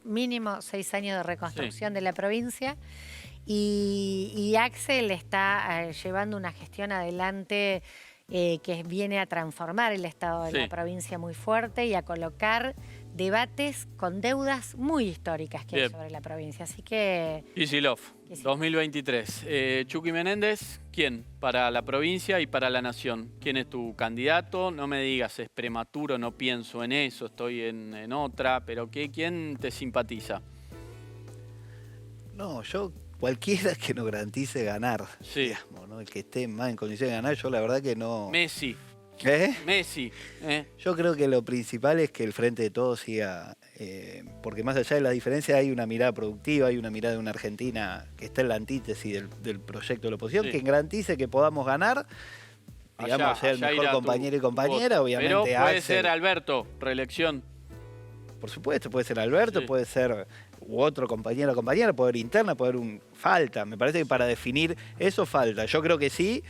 mínimo 6 años de reconstrucción de la provincia. Y Axel está llevando una gestión adelante que viene a transformar el estado de la provincia muy fuerte y a colocar debates con deudas muy históricas que hay sobre la provincia. Así que... Kicillof, 2023. Chucky Menéndez, ¿quién? Para la provincia y para la nación. ¿Quién es tu candidato? No me digas, es prematuro, no pienso en eso, estoy en otra, pero ¿quién te simpatiza? No, yo cualquiera que nos garantice ganar, Sí. digamos, ¿no? El que esté más en condiciones de ganar, yo la verdad que no... Messi. ¿Eh? Messi. Yo creo que lo principal es que el Frente de Todos siga, porque más allá de la diferencia hay una mirada productiva, hay una mirada de una Argentina que está en la antítesis del proyecto de la oposición, Sí. que garantice que podamos ganar, digamos, ser el allá mejor irá compañero y tu compañera, voto. obviamente. Pero puede Axel, ser Alberto, reelección. por supuesto, puede ser Alberto, Sí. puede ser u otro compañero o compañera, puede haber interna, puede haber falta. Me parece que para definir eso falta. Yo creo que sí.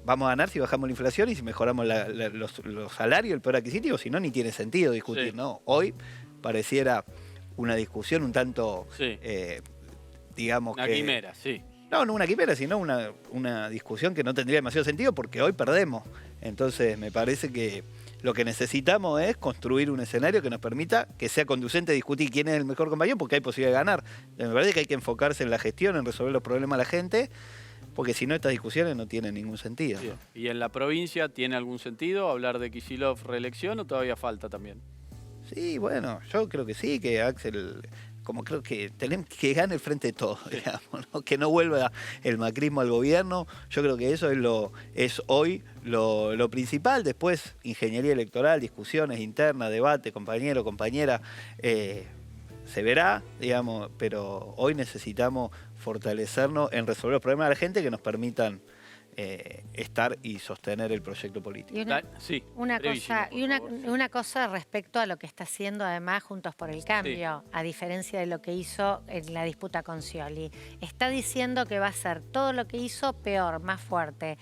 Vamos a ganar si bajamos la inflación y si mejoramos los salarios, el poder adquisitivo, si no, ni tiene sentido discutir, Sí. ¿no? Hoy pareciera una discusión un tanto, Sí. digamos Una que... quimera, sí. No una quimera, sino una discusión que no tendría demasiado sentido porque hoy perdemos. Entonces me parece que lo que necesitamos es construir un escenario que nos permita que sea conducente a discutir quién es el mejor compañero porque hay posibilidad de ganar. Me parece que hay que enfocarse en la gestión, en resolver los problemas de la gente, porque si no estas discusiones no tienen ningún sentido. Bien. ¿no? ¿Y en la provincia tiene algún sentido hablar de Kicillof reelección o todavía falta también? Sí, bueno, yo creo que sí, que Axel, como creo que tenemos que gane el Frente de Todos, digamos, ¿no? Que no vuelva el macrismo al gobierno. Yo creo que eso es hoy lo principal. Después, ingeniería electoral, discusiones internas, debate, compañero, compañera, se verá, digamos, pero hoy necesitamos fortalecernos en resolver los problemas de la gente que nos permitan estar y sostener el proyecto político. Y una, Sí, una brevísimo, cosa, por y favor, sí. una cosa respecto a lo que está haciendo además Juntos por el Cambio, a diferencia de lo que hizo en la disputa con Scioli. Está diciendo que va a hacer todo lo que hizo peor, más fuerte.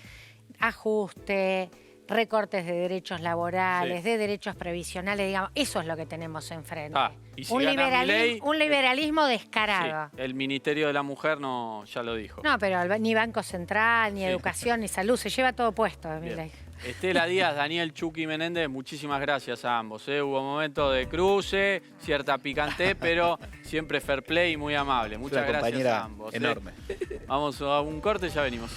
Ajuste, recortes de derechos laborales, Sí. de derechos previsionales, digamos, eso es lo que tenemos enfrente. Y si un, gana Milei, un liberalismo descarado. sí, el Ministerio de la Mujer no, ya lo dijo. No, pero ni Banco Central, ni Sí. educación, ni salud, se lleva todo puesto, Bien. Milei. Estela Díaz, Daniel Chucky Menéndez, muchísimas gracias a ambos. Hubo momentos de cruce, cierta picante, pero siempre fair play y muy amable. Muchas Una gracias compañera a ambos. enorme. Vamos a un corte y ya venimos.